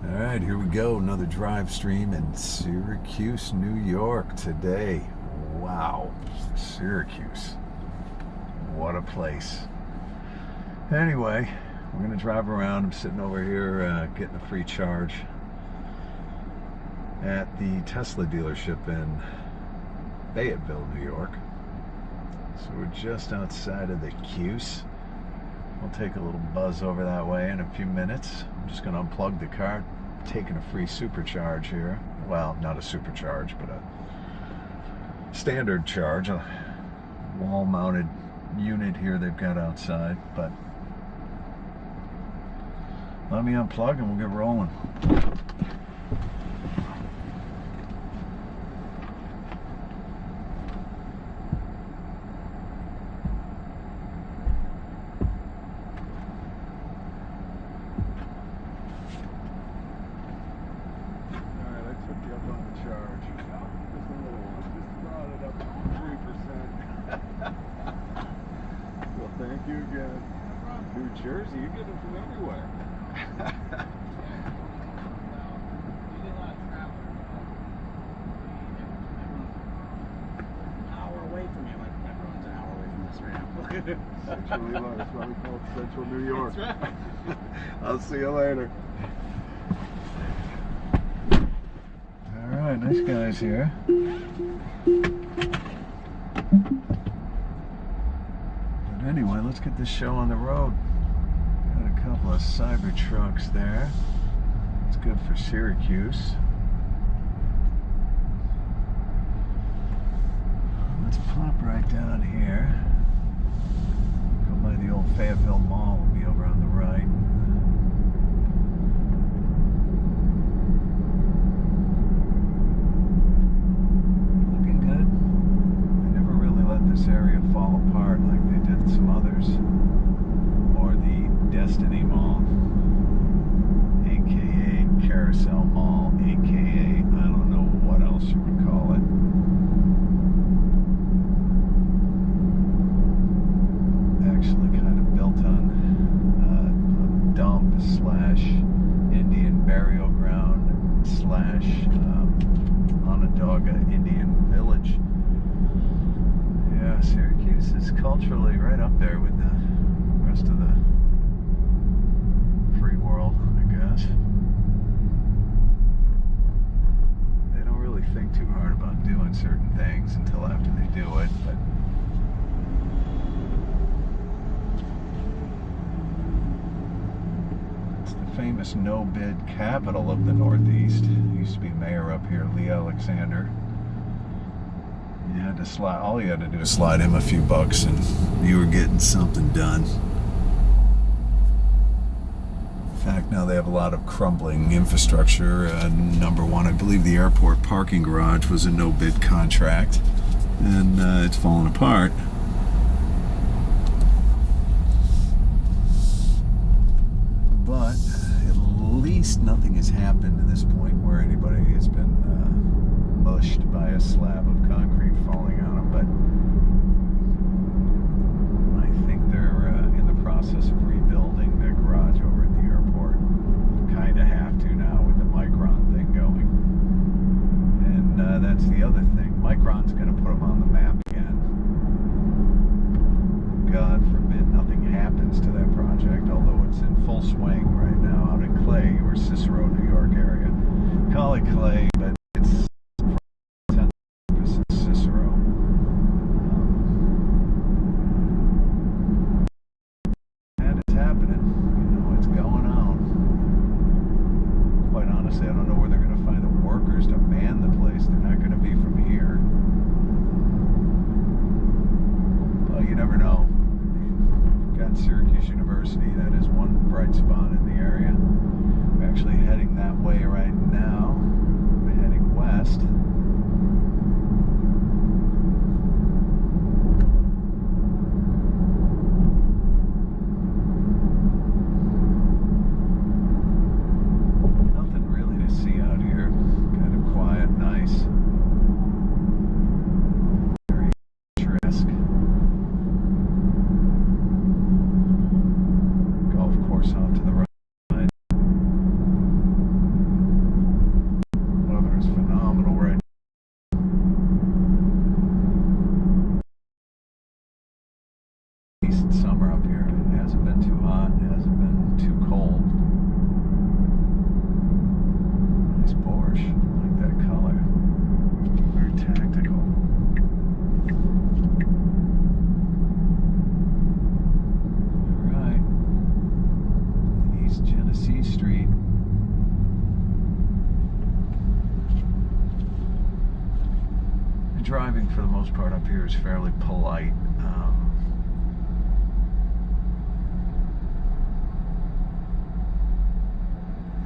All right, here we go. Another drive stream in Syracuse, New York today. Wow, Syracuse. What a place. Anyway, we're going to drive around. I'm sitting over here getting a free charge at the Tesla dealership in Fayetteville, New York. So we're just outside of the Cuse. We'll take a little buzz over that way in a few minutes. I'm just going to unplug the car, taking a free supercharge here. Well, not a supercharge, but a standard charge, a wall-mounted unit here they've got outside. But let me unplug and we'll get rolling. Thank you again. New Jersey, you get them from everywhere. An hour away from you, like everyone's an hour away from this ramp. Centrally low, that's why we call it Central New York. That's right. I'll see you later. All right, nice guys here. Anyway, let's get this show on the road. Got a couple of cyber trucks there. It's good for Syracuse. Let's pop right down here. Go by the old Fayetteville Mall. Will be over on the right. Looking good. They never really let this area fall apart like they did some others, or the Destiny Mall, aka Carousel Mall, aka I don't know what else you would call it. Actually kind of built on a dump slash Indian burial ground slash Onondaga Indian village. Yeah, Syracuse is culturally right up there with the rest of the free world, I guess. They don't really think too hard about doing certain things until after they do it, but it's the famous no-bid capital of the Northeast. Used to be mayor up here, Lee Alexander. You had to slide, all you had to do was slide him a few bucks and you were getting something done. In fact, now they have a lot of crumbling infrastructure. Number one, I believe the airport parking garage was a no-bid contract, and it's fallen apart. But at least nothing has happened to this point where anybody has been mushed by a slab of concrete falling on them, but I think they're in the process of rebuilding their garage over at the airport. Kind of have to now with the Micron thing going. And that's the other thing. Micron's going to put them on the map again. God forbid nothing happens to that project, although it's in full swing right now out in Clay, or Cicero, New York area. Call it Clay, but it's Cicero. And it's happening. You know, it's going on. Quite honestly, I don't know where they're going to find the workers to man the place. They're not going to be from here. Well, you never know. You've got Syracuse University. That is one bright spot in the area. We're actually heading that way right now. Genesee Street. And driving for the most part up here is fairly polite.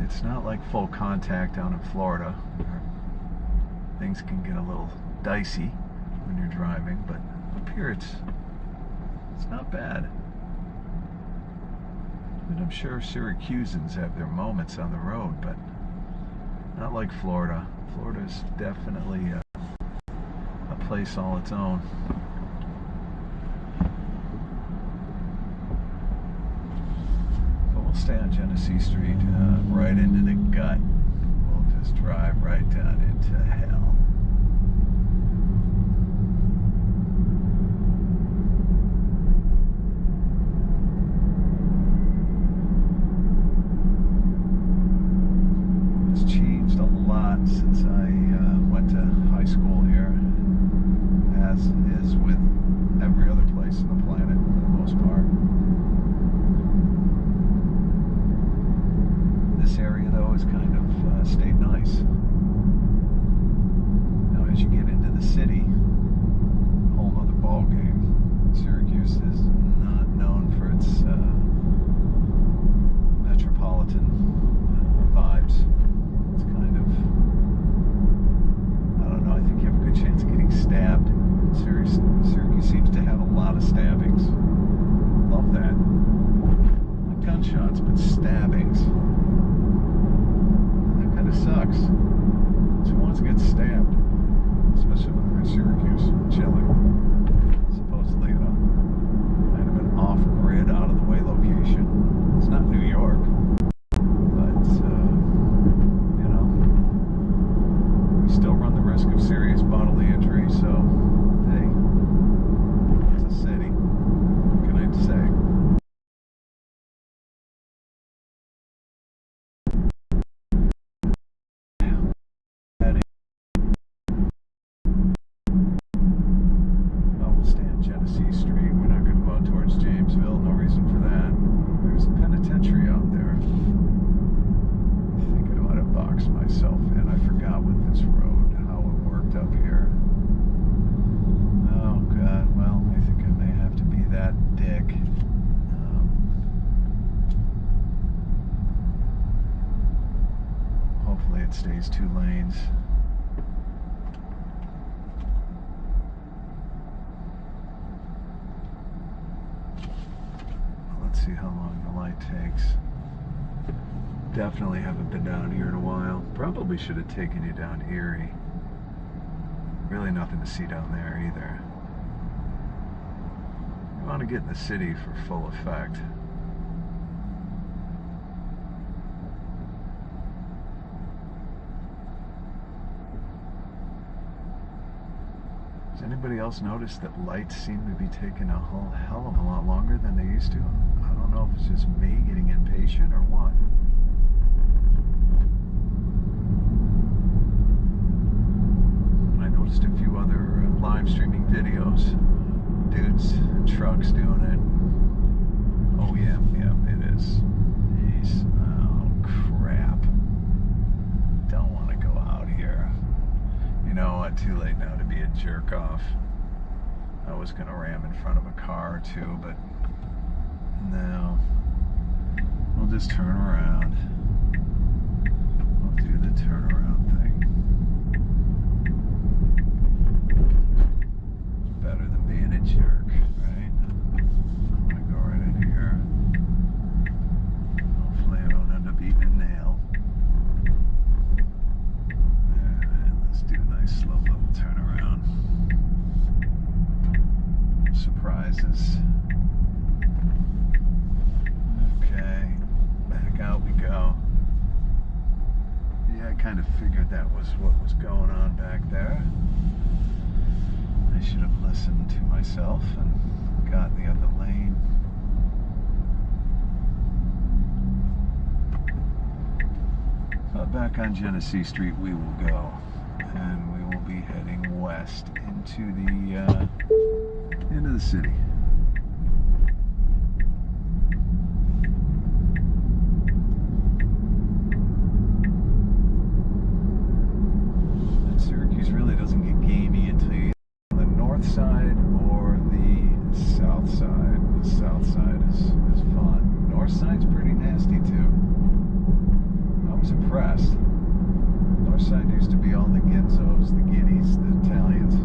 It's not like full contact down in Florida, where things can get a little dicey when you're driving, but up here it's not bad. And I'm sure Syracusans have their moments on the road, but not like Florida. Florida's definitely a place all its own. But we'll stay on Genesee Street, right into the gut. We'll just drive right down into hell. Since I went to high school here, as is with every other place on the planet for the most part. This area though is kind of stayed nice. Now as you get into the city, a whole other ball game. Syracuse is not known for its metropolitan vibes. It's kind of, I don't know, I think you have a good chance of getting stabbed. Syracuse seems to have a lot of stabbings. Love that. Not gunshots, but stabbings. That kind of sucks. So who wants to get stabbed? Especially when they're in Syracuse, chilling. Supposedly, kind of an off-grid, out-of-the-way location. It's not New York. Still run the risk of serious bodily injury, so hey, it's a city. What can I say? Well, we'll stay on Genesee Street. We're not going to go out towards Jamesville. No reason for that. There's a penitentiary out there. I think I might have boxed myself in. I forgot what this road, how it worked up here. Oh God, well, I think I may have to be that dick. Hopefully it stays 2 lanes. Let's see how long the light takes. Definitely haven't been down here in a while. Probably should have taken you down Erie. Really nothing to see down there either. You want to get in the city for full effect. Does anybody else notice that lights seem to be taking a whole hell of a lot longer than they used to? I don't know if it's just me getting impatient or what. I noticed a few other live streaming videos. Dudes and trucks doing it. Oh yeah, it is. Jeez. Oh crap. Don't want to go out here. You know what? Too late now to be a jerk off. I was gonna ram in front of a car or two, but no. We'll just turn around. We'll do the turnaround thing. Better than being a jerk, right? I'm gonna go right in here. Hopefully I don't end up eating a nail. Alright, let's do a nice slow level turnaround. Surprises. Okay, back out we go. Yeah, I kind of figured that was what was going on back there. I should have listened to myself and got the other lane. But back on Genesee Street we will go, and we will be heading west into the city. progressed. North side used to be all the Ginzos, the Guineas, the Italians.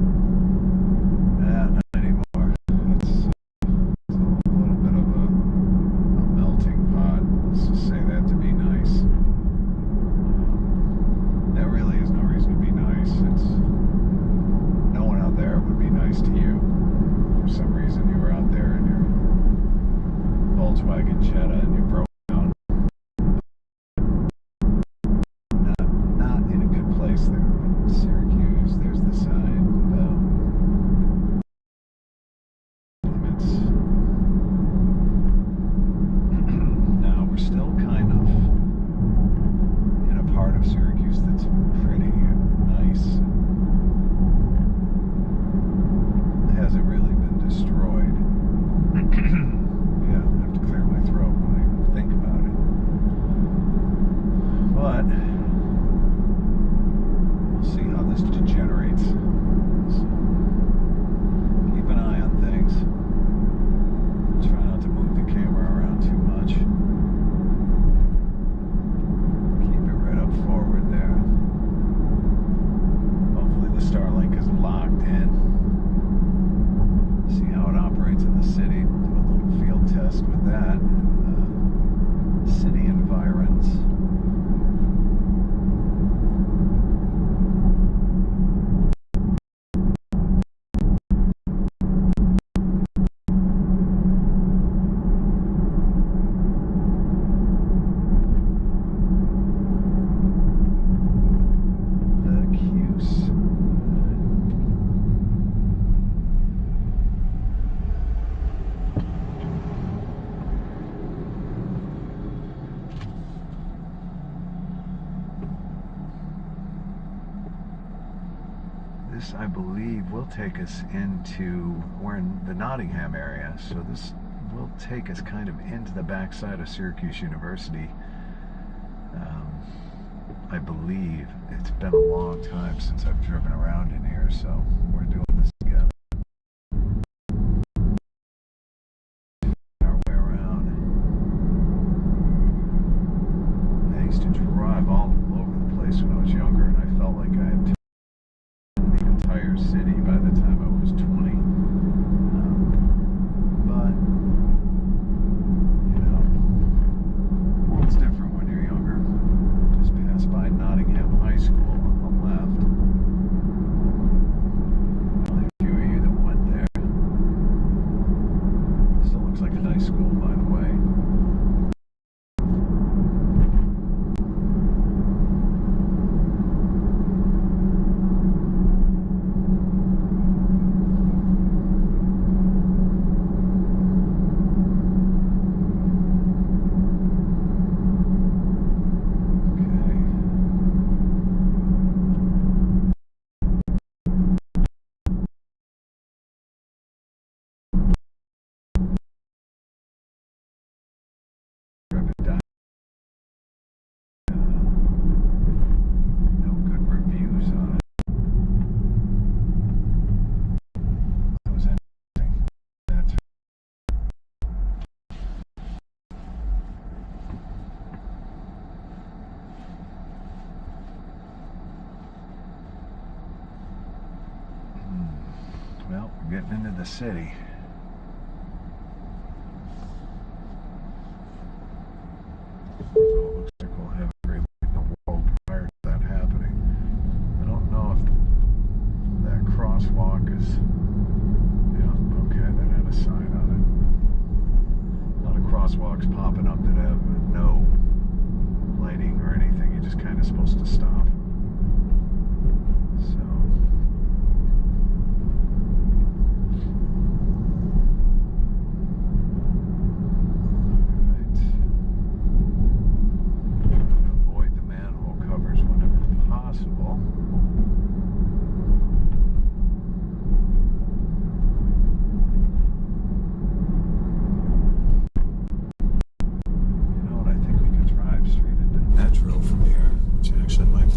Not anymore. It's a little bit of a melting pot. Let's just say that to be nice. There really is no reason to be nice. It's no one out there would be nice to you. For some reason, you were out there in your Volkswagen Jetta and you broke down. Not in a good place there. But Syracuse, there's the sign. Limits. Now we're still kind of in a part of Syracuse that's pretty nice. It hasn't really been destroyed. Yeah, I have to clear my throat when I think about it. But we'll see how this degenerates. So keep an eye on things. Try not to move the camera around too much. Keep it right up forward there. Hopefully the Starlink is locked in. See how it operates in the city. Do a little field test with that. City environs. The Cuse. This, I believe, will take us into, we're in the Nottingham area, so this will take us kind of into the backside of Syracuse University. I believe it's been a long time since I've driven around in here, so we're doing this together. Our way around. I used to drive all over the place when I was younger, and I felt like I had the entire city by the time I was 20. But, you know, the world's different when you're younger. Just passed by Nottingham High School on the left. Only a few of you that went there. Still looks like a nice school, by the way. No good reviews on it. That was interesting. That's well, we're getting into the city. So it looks like we'll have a great look at the world prior to that happening. I don't know if that crosswalk is, yeah, okay, that had a sign on it. A lot of crosswalks popping up that have no lighting or anything. You're just kind of supposed to stop. So avoid the manhole covers whenever possible. You know what? I think we could drive straight into Metro from here, which actually might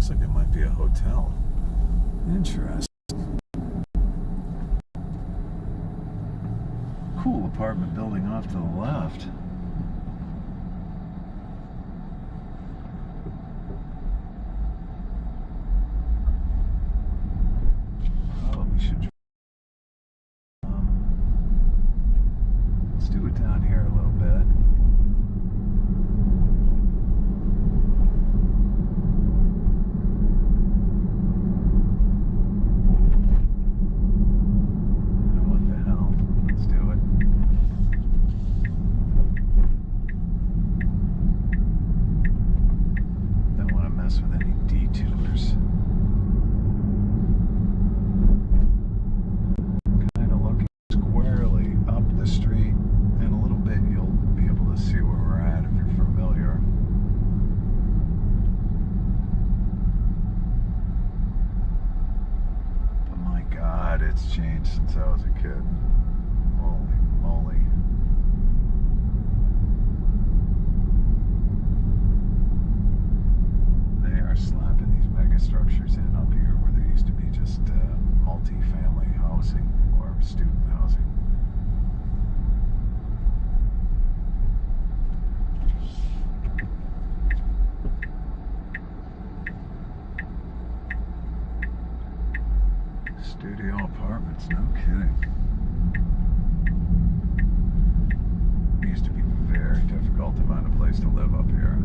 Looks like it might be a hotel. Interesting. Cool apartment building off to the left. Probably should. Let's do it down here a little bit. What the hell? Let's do it. Don't want to mess with any detours. Kind of looking squarely up the street. In a little bit, you'll be able to see where we're at if you're familiar. But my God, it's changed since I was a kid. Holy moly. They are slapping these mega structures in up here where there used to be just multi-family housing or student housing. Studio apartments, no kidding. It used to be very difficult to find a place to live up here.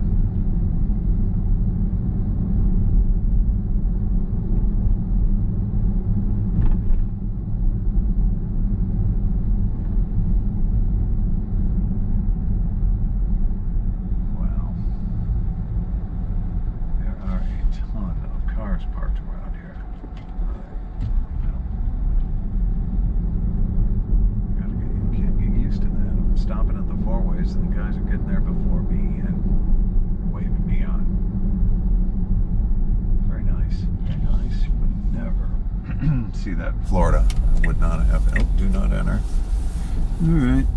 Wow. There are a ton of cars parked around here. Can't get used to that. I'm stopping at the four ways and the guys are getting there before me and waving me on. Very nice. Very nice. You would never see that in Florida. I would not have. Oh, do not enter. Alright.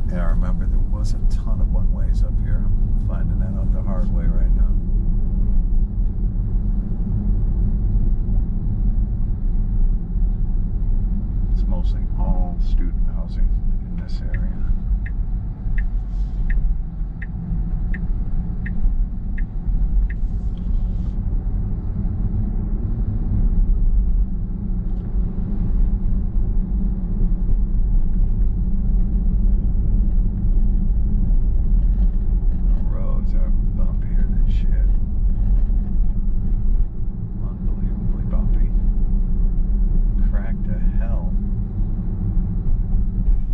Yeah, I remember there was a ton of one ways up here. I'm finding that out the hard way right now. It's mostly all student housing in this area. The roads are bumpier than shit. Unbelievably bumpy. Cracked to hell.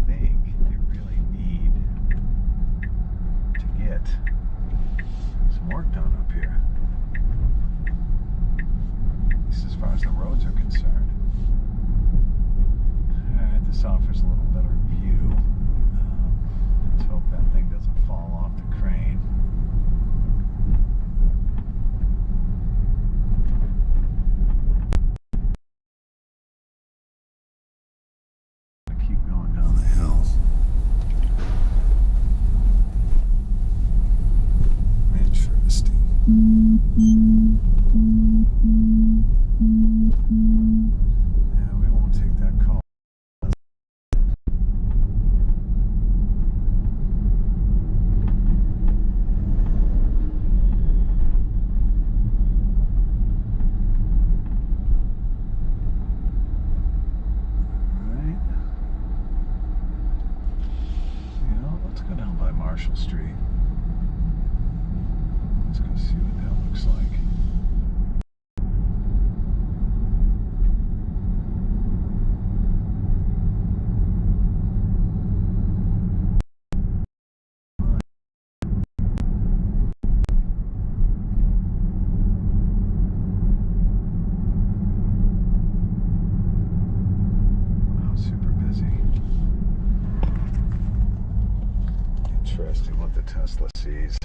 I think you really need to get some work done up here. At least as far as the roads are concerned. Alright, this offers a little better view. Let's hope that thing doesn't fall off the crane. Keep going down the hill. Interesting. Yeah, we won't take that call. Alright. You know, let's go down by Marshall Street. Let's go see what that looks like. Wow, super busy. Interesting what the Tesla sees.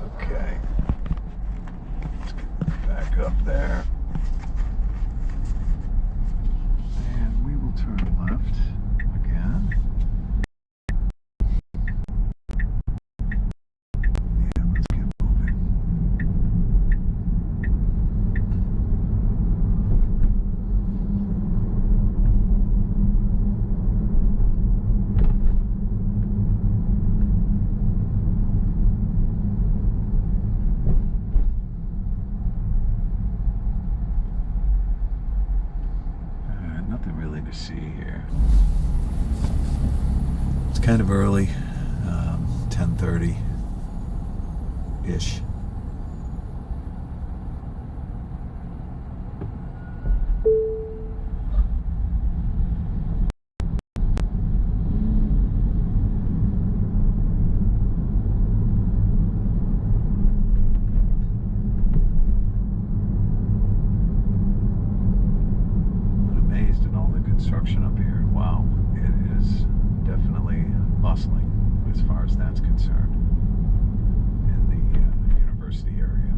Okay. Let's get back up there. And we will turn left. kind of early, 10:30-ish. Construction up here. Wow, it is definitely bustling as far as that's concerned in the university area.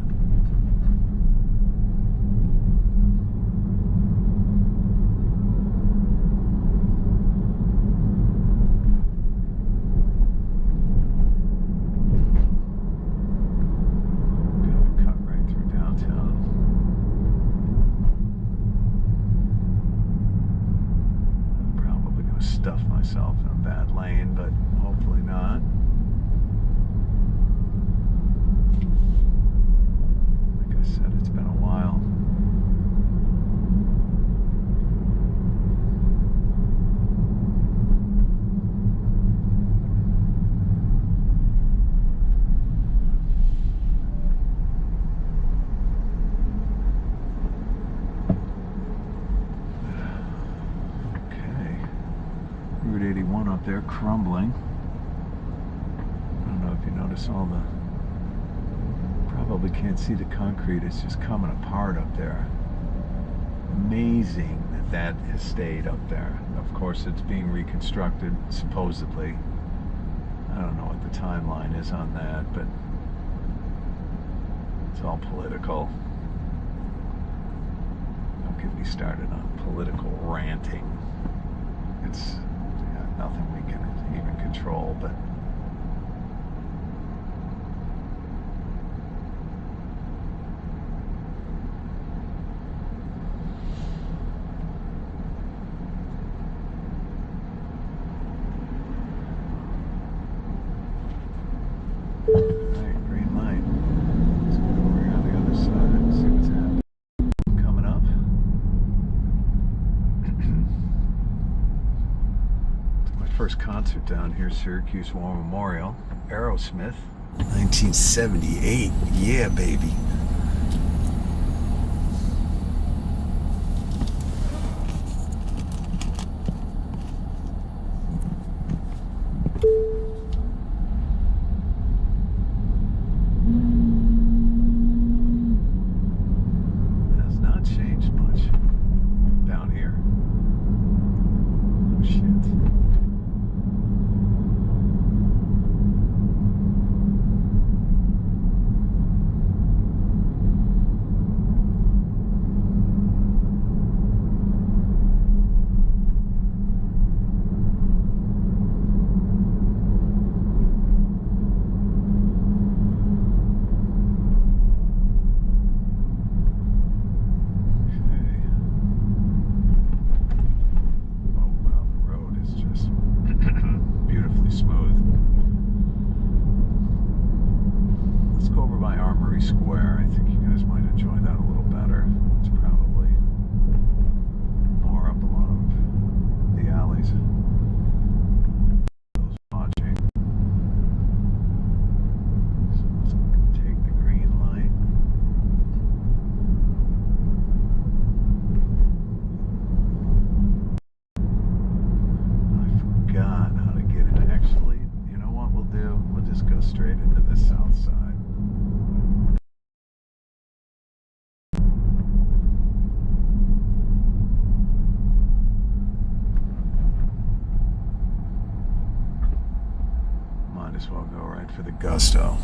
Gotta cut right through downtown. Stuff myself in a bad lane, but hopefully not. Like I said, it's been a while. Route 81 up there crumbling. I don't know if you notice all the, probably can't see the concrete, it's just coming apart up there. Amazing that that has stayed up there. Of course it's being reconstructed, supposedly. I don't know what the timeline is on that, but it's all political. Don't get me started on political ranting. It's nothing we can even control, but alright, green light. Let's go over here on the other side and see what's happening. Coming up. First concert down here, Syracuse War Memorial, Aerosmith, 1978. Yeah, baby. Has not changed much down here. Oh, shit. Square. I think you guys might enjoy that a little better. It's probably more up a lot of the alleys. Those watching. So let's take the green light. I forgot how to get in. Actually, you know what we'll do? We'll just go straight into the south side. Might as well go right for the gusto.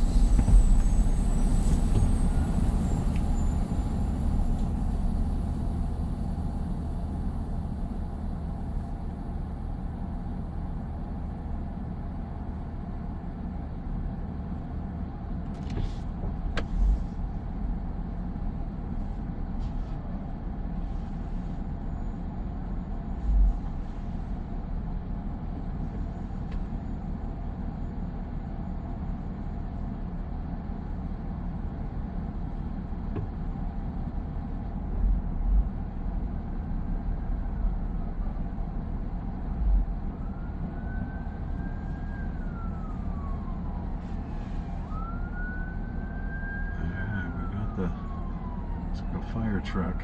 A fire truck.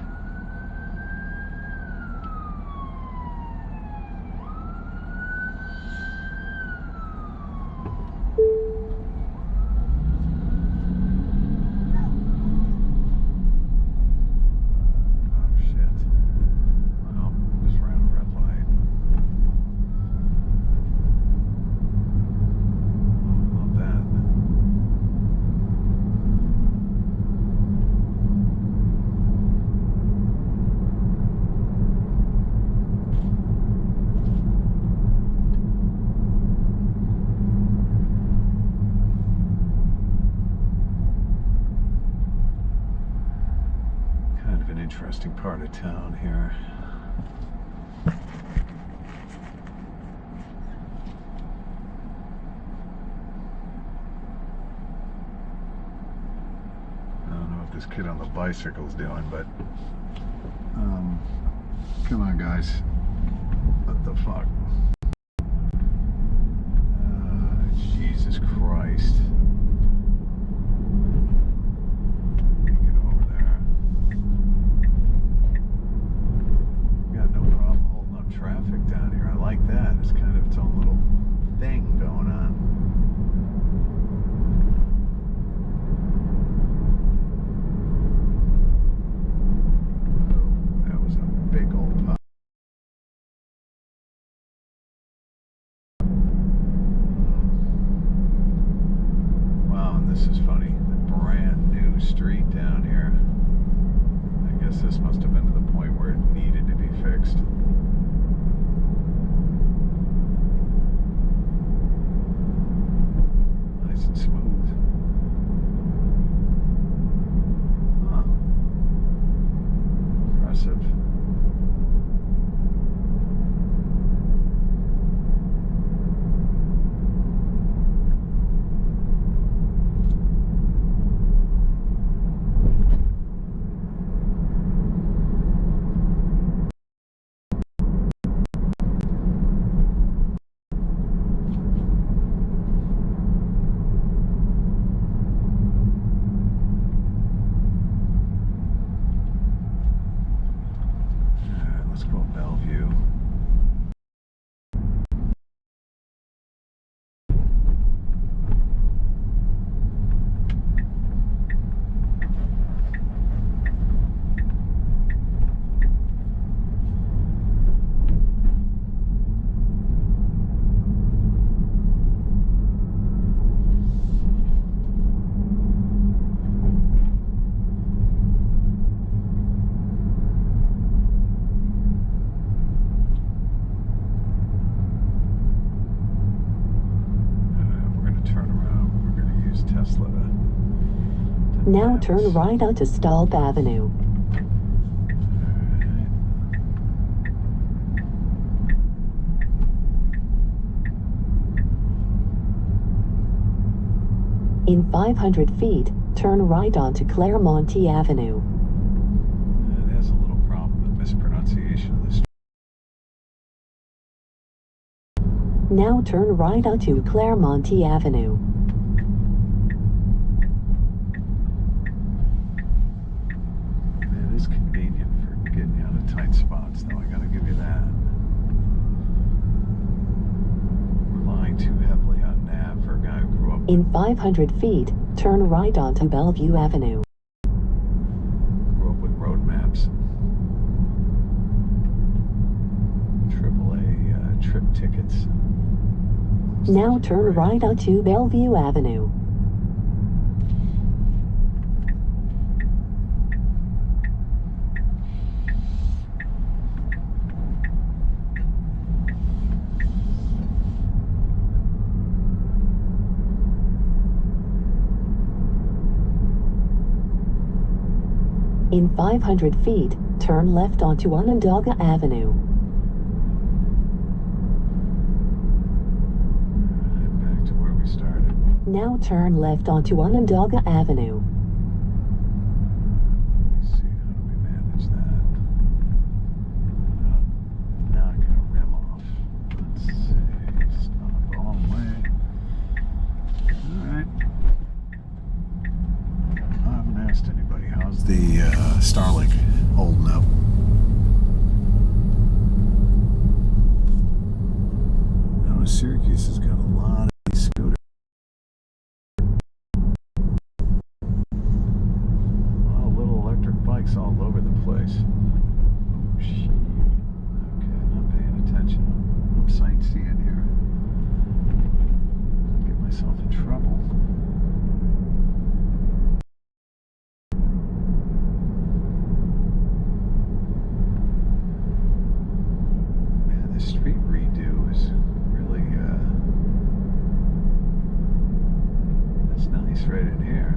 Interesting part of town here. I don't know what this kid on the bicycle's doing, but come on, guys. What the fuck? Jesus Christ. Traffic down here. I like that. It's kind of its own little thing going on. Oh, that was a big old pop. Wow, and this is funny. The brand new street down here. I guess this must have been to the point where it needed to be fixed. Nice and smooth. Huh. Impressive. Tesla. Now turn right onto Starlink Avenue. In 500 feet, turn right onto Claremont Avenue. It has a little problem with mispronunciation of this. Now turn right onto Claremont Avenue. It is convenient for getting out of tight spots, though, I gotta give you that. Relying too heavily on nav for a guy who grew up. In 500 feet, turn right onto Bellevue Avenue. Grew up with road maps. AAA trip tickets. Now turn right onto Bellevue Avenue. In 500 feet, turn left onto Onondaga Avenue. Back to where we started. Now turn left onto Onondaga Avenue. Let's see, how do we manage that? Not gonna rim off. Let's see, stop all the way. Alright. I haven't asked anybody, how's How's the Starlink holding up? Now, Syracuse has got a lot of these scooters. A lot of little electric bikes all over the place. Oh, shit. Okay, not paying attention. I'm sightseeing here. I'll get myself in trouble. The street redo is really that's nice right in here.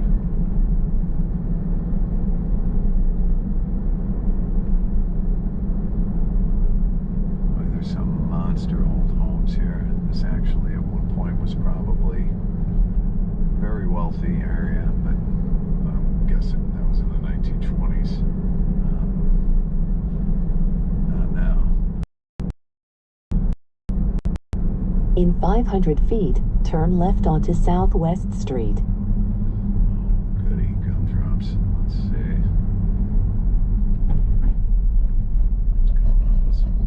Boy, there's some monster old homes here. This actually at one point was probably a very wealthy area, but I'm guessing that was in the 1920s. Not now. In 500 feet, turn left onto Southwest Street. Goody, gumdrops. Let's see. What's going on with some...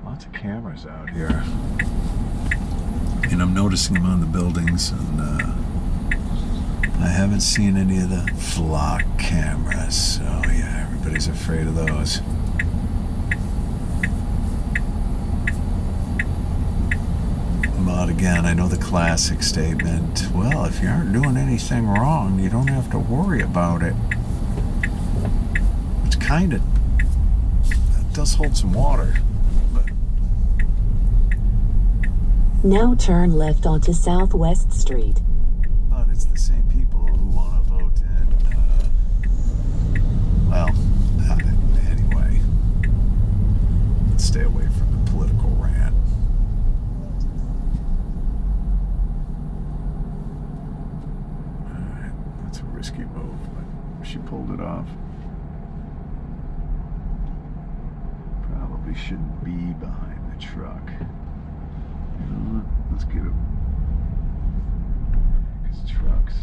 Lots of cameras out here. And I'm noticing them on the buildings, and I haven't seen any of the flock cameras, so yeah, everybody's afraid of those. But again, I know the classic statement, well, if you aren't doing anything wrong, you don't have to worry about it. Which kind of, that does hold some water. Now turn left onto Southwest Street. But it's the same people who want to vote in, well, anyway, let's stay away from the political rant. Alright, that's a risky move, but she pulled it off. Probably shouldn't be behind the truck. You know what? Let's get him. Because trucks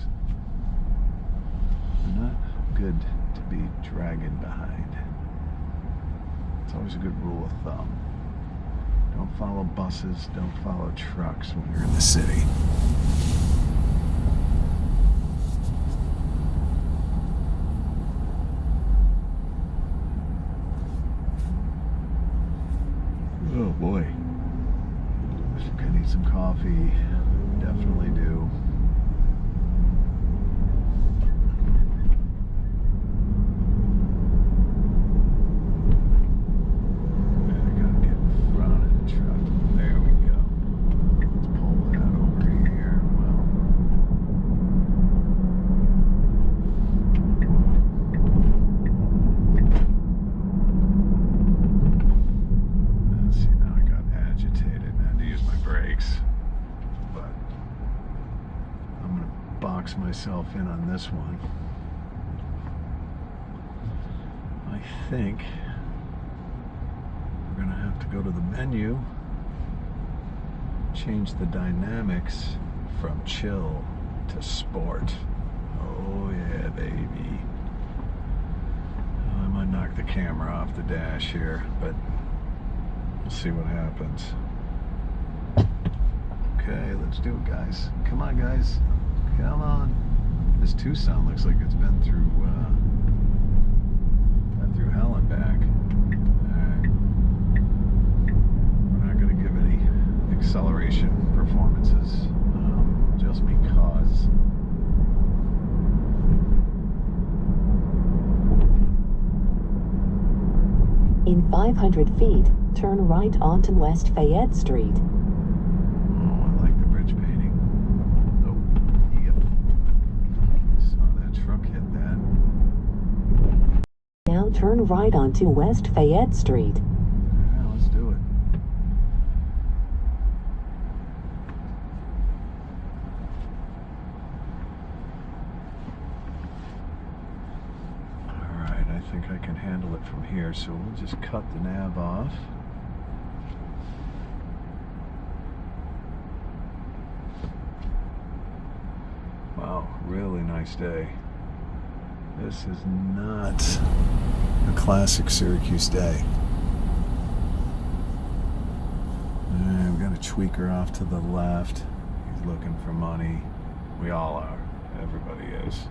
are not good to be dragging behind. It's always a good rule of thumb. Don't follow buses, don't follow trucks when you're in the city. Oh boy. I think I need some coffee. Definitely do. I gotta get in front of the truck. There we go. Let's pull that over here. Well. Let's see, now I got agitated. I had to use my brakes. But I'm gonna box myself in on this one. I think we're gonna have to go to the menu, change the dynamics from chill to sport. Oh yeah, baby. I might knock the camera off the dash here, but we'll see what happens. Okay, let's do it, guys. Come on, guys. Come on. This Tucson looks like it's been through hell and back. Alright. We're not going to give any acceleration performances just because. In 500 feet, turn right onto West Fayette Street. Oh, I like the bridge painting. Oh, yeah. Saw that truck hit that. Now turn right onto West Fayette Street. Yeah, let's do it. I think I can handle it from here, so we'll just cut the nav off. Wow, really nice day. This is not a classic Syracuse day. I'm gonna tweak her off to the left. He's looking for money. We all are. Everybody is.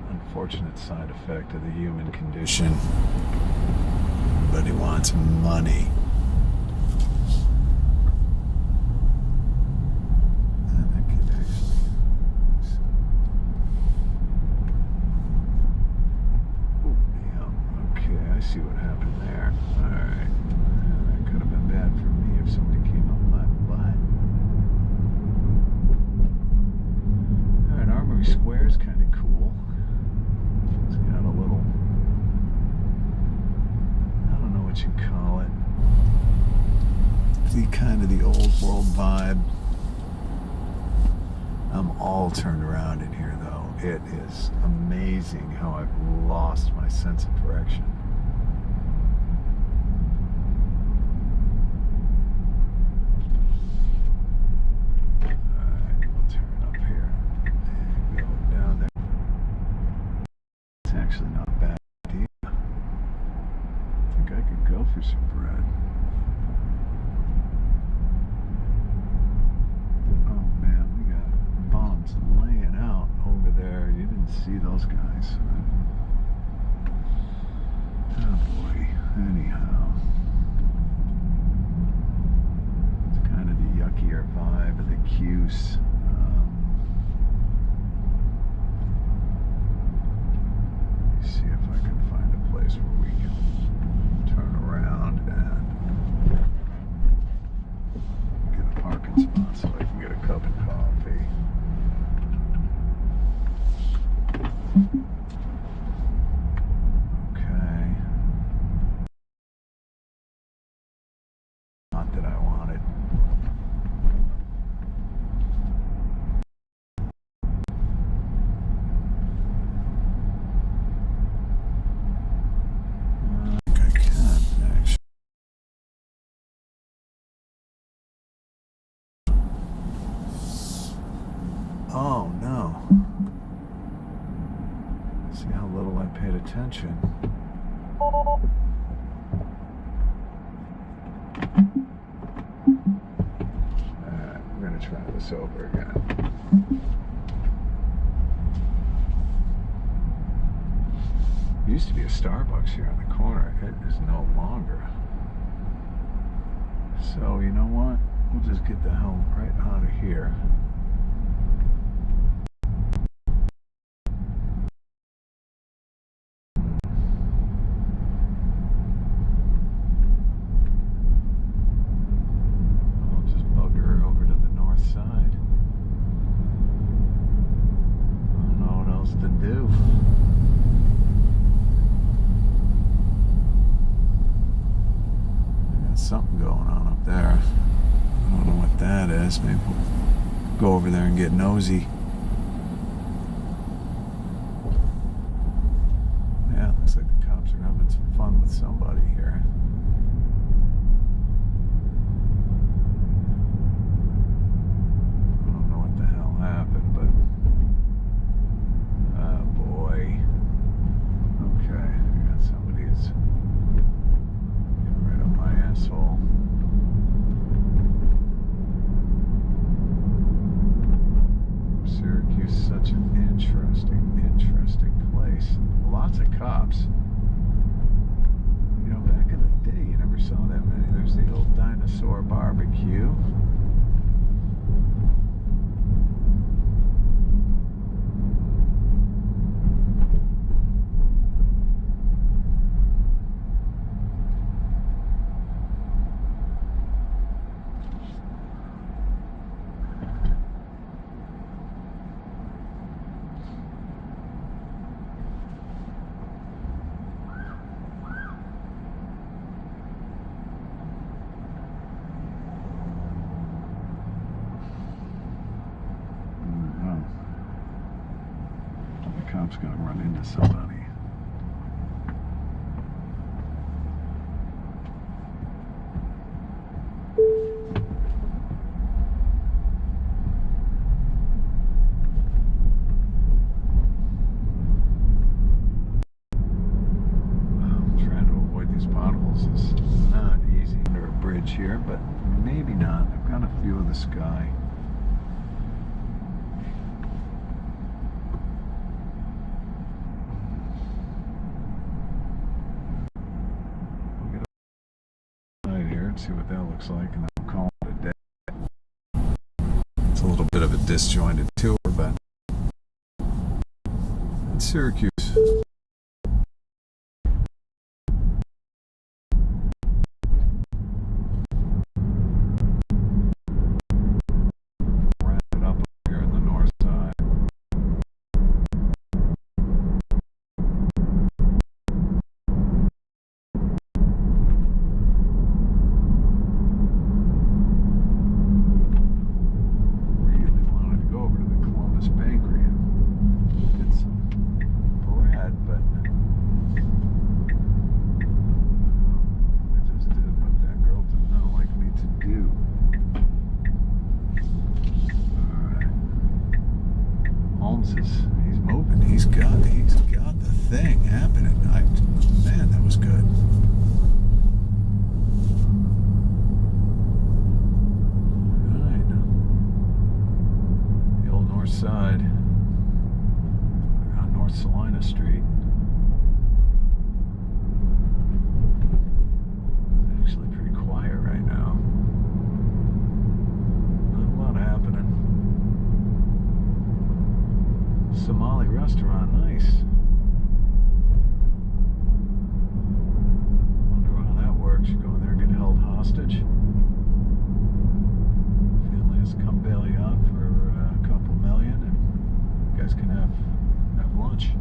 Unfortunate side effect of the human condition. Everybody wants money. And I could actually... Oh, yeah. Okay, I see what happened there. Alright. That could have been bad for me if somebody came up my butt. Alright, Armory Square is kind of cool. It's got a little, I don't know what you call it. The kind of the old world vibe. I'm all turned around in here though. It is amazing how I've lost my sense of direction. Alright, we'll turn up here and go down there. It's actually not a bad idea. I think I could go for some bread. Oh man, we got bombs laying out over there. You didn't see those guys. Oh boy. Anyhow. It's kind of the yuckier vibe of the Cuse. Let me see if I can find a place where we can turn around and get a parking spot so I can get a cup of coffee. Okay. Not that I wanted. I think I can, actually. Oh no. See how little I paid attention. Alright, we're gonna try this over again. There used to be a Starbucks here on the corner. It is no longer. So, you know what? We'll just get the hell right out of here. I'll just bugger over to the north side. I don't know what else to do. Something going on up there. I don't know what that is. Maybe we'll go over there and get nosy. Yeah, looks like the cops are having some fun with somebody here. I don't know what the hell happened, but oh boy. Okay, I got somebody who's right up my asshole. Syracuse is such an interesting place. Lots of cops. You know, cop's gonna run into somebody. Is not easy under a bridge here, but maybe not. I've got a view of the sky. We'll get outside here and see what that looks like, and then we'll call it a day. It's a little bit of a disjointed tour, but it's Syracuse. He's moving. He's got the thing happening. Man, that was good. All right. The old north side. We're on North Salina Street. It's actually pretty quiet right now. Not a lot happening. Somali restaurant, nice. Wonder how that works. You go in there and get held hostage. Family has to come bail you out for a couple million, and you guys can have lunch.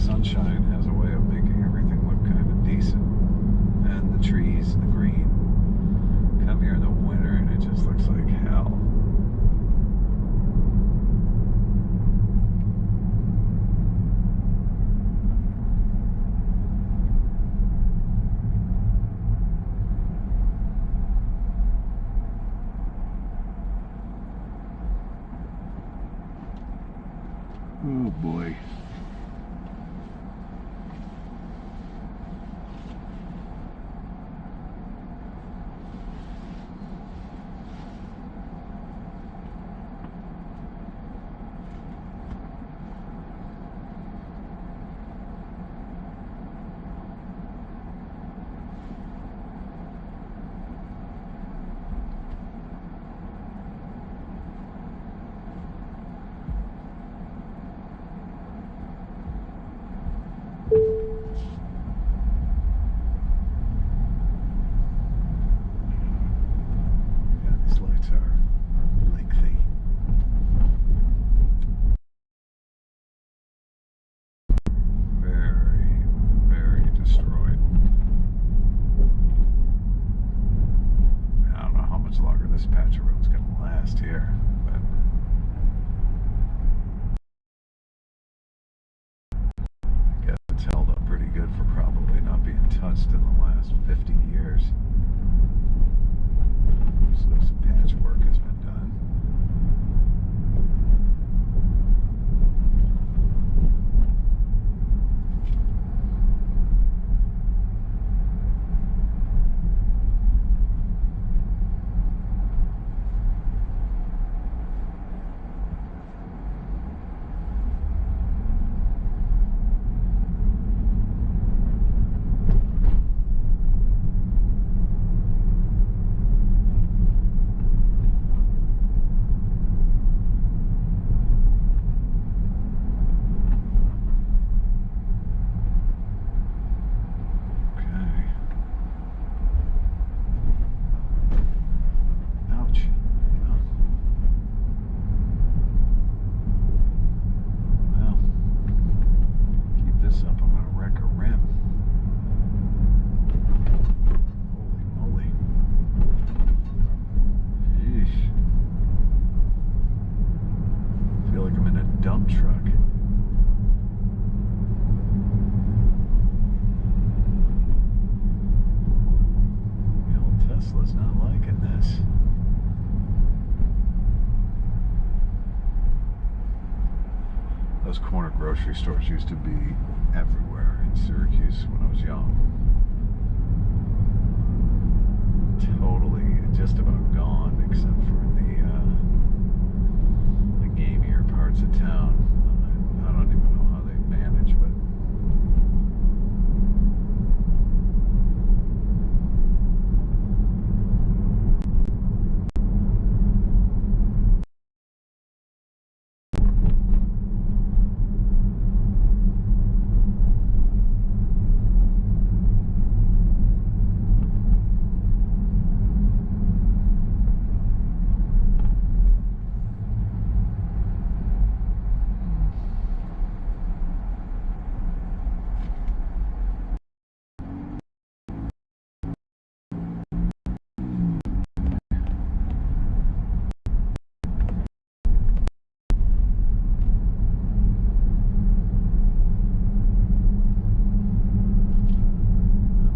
Sunshine has a way of making everything look kind of decent, and the trees, the green. Come here in the winter and it just looks like hell. Oh boy. This patch of road's gonna last here, but I guess it's held up pretty good for probably not being touched in the last 50 years. So some patchwork has been done. truck. The old Tesla's not liking this. Those corner grocery stores used to be everywhere in Syracuse when I was young. Totally, just about gone, except for the gamier parts of town. I don't even know how they manage, but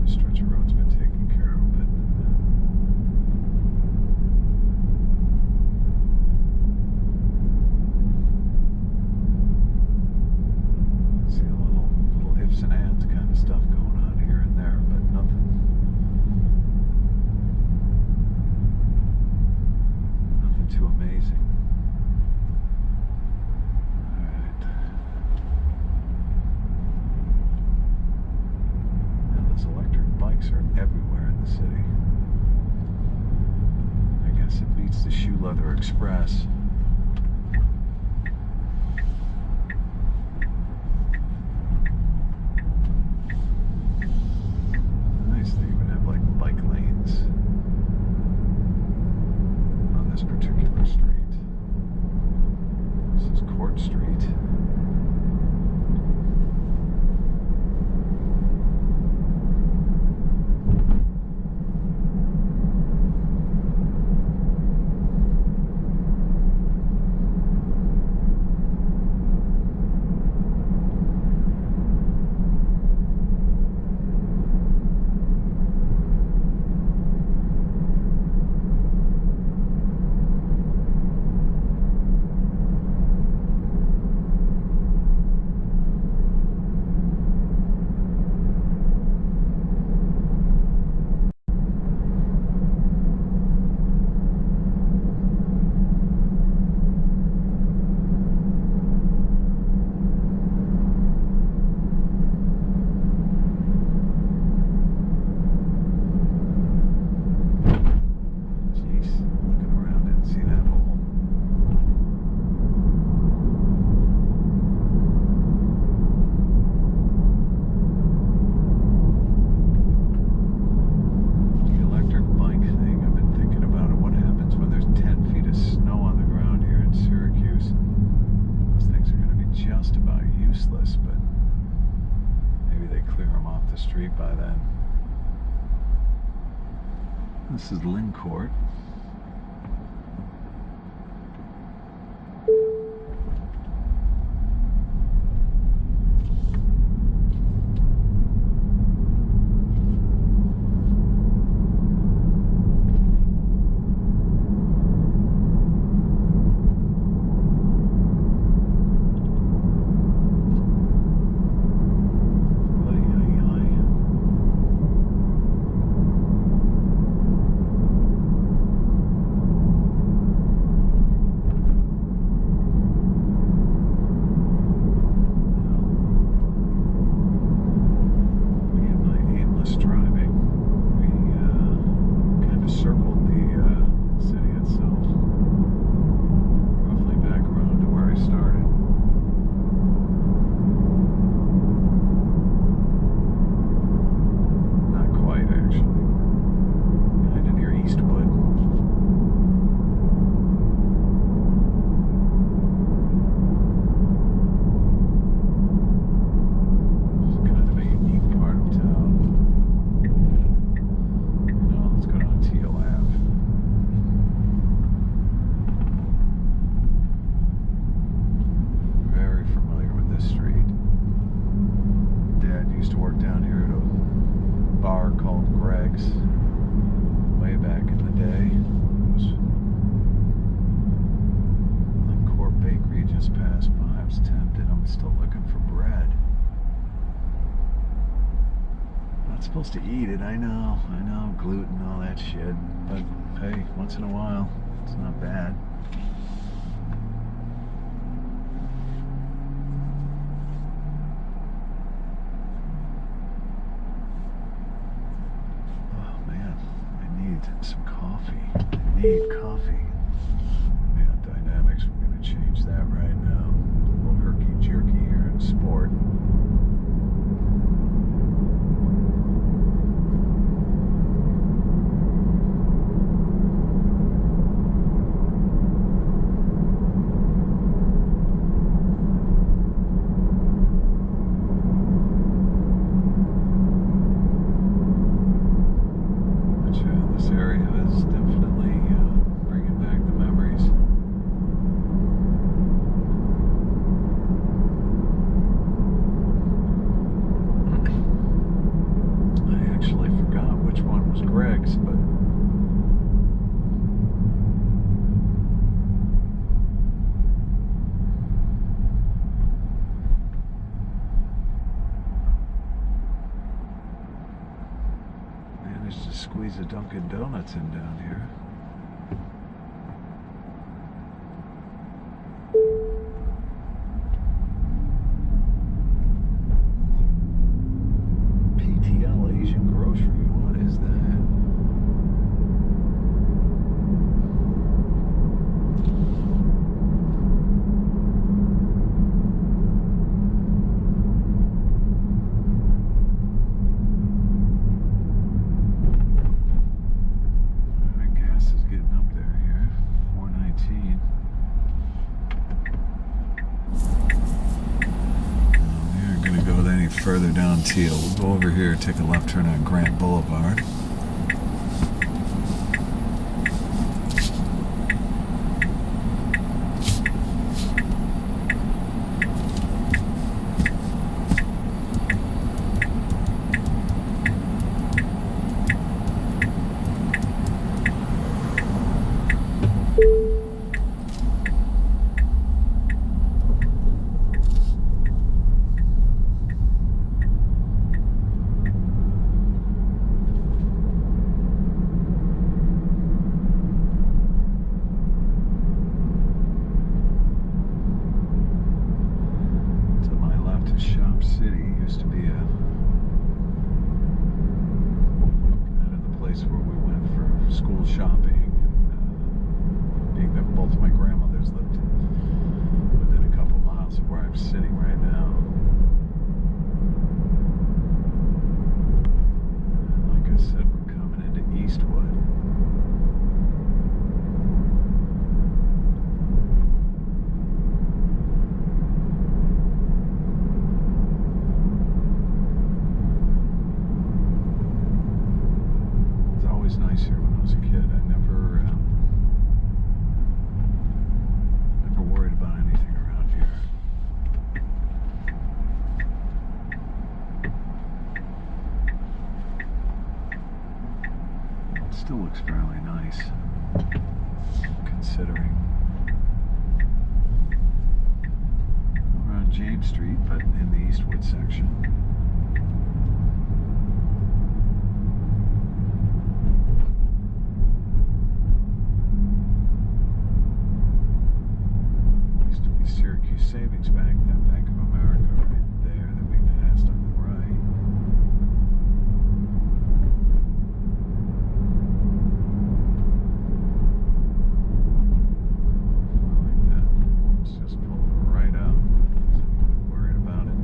the stretch of road's been taken care of, but see a little ifs and ands kind of stuff going on here and there, but nothing too amazing. Alright. Now those electric bikes are everywhere in the city. I guess it beats the Shoe Leather Express. Nice, they even have like bike lanes on this particular street. This is Court Street. Street by then. This is Lynn Court. supposed to eat it. I know, gluten, all that shit. But hey, once in a while, it's not bad. Oh man, I need some coffee. I need coffee. Yeah, dynamics, we're gonna change that right now. A little herky-jerky here in sport. This area is definitely bringing back the memories. I actually forgot which one was Greg's, but managed to squeeze a Dunkin' Donuts in down here. PTL Asian Grocery, what is that? Gas is getting up there here. 419. We're going to go any further down Teal. We'll go over here, take a left turn on Grant Boulevard. Shop City used to be a kind of the place where we went for school shopping, and being that both of my grandmothers lived within a couple miles of where I'm sitting right now. And like I said, we're coming into Eastwood. Nice here when I was a kid. I never worried about anything around here. It still looks fairly nice, considering. We're on James Street, but in the Eastwood section. Syracuse Savings Bank, that Bank of America right there that we passed on the right. I like that. It's just pulled right out. Not worried about it.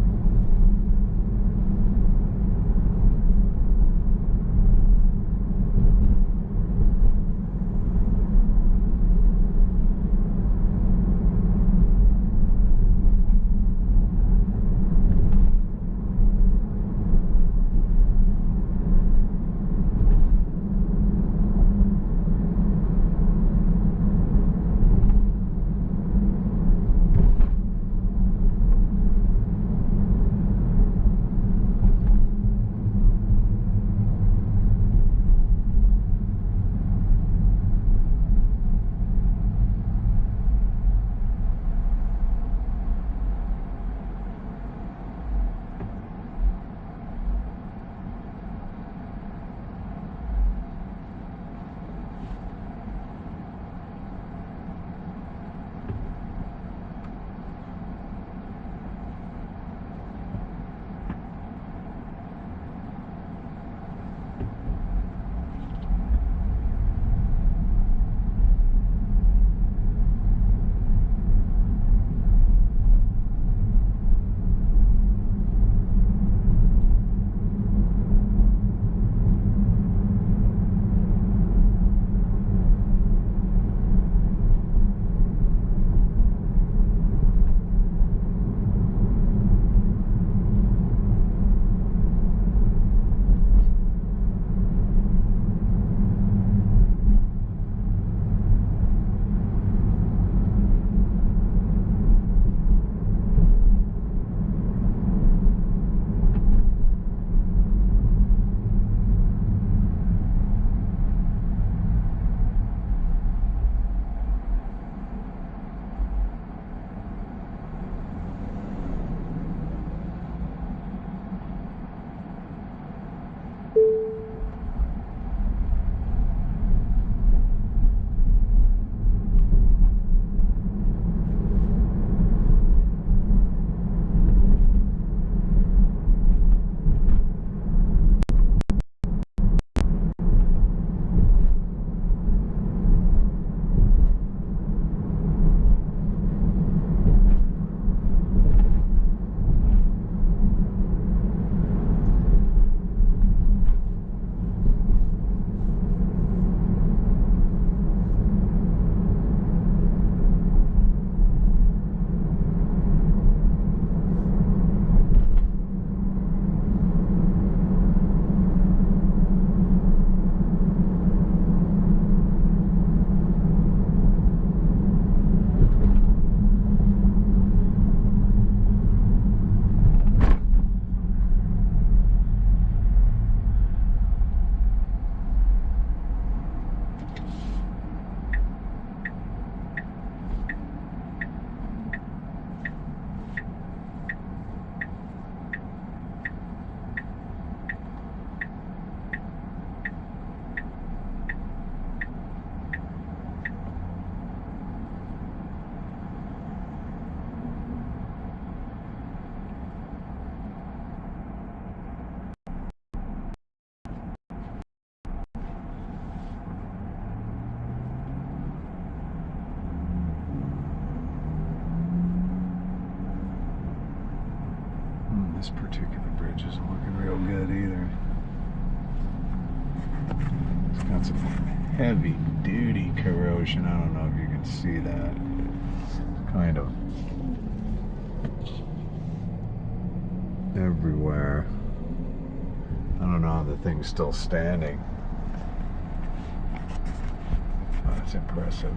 This particular bridge isn't looking real good either. It's got some heavy duty corrosion. I don't know if you can see that. Kind of everywhere. I don't know how the thing's still standing. Oh, that's impressive.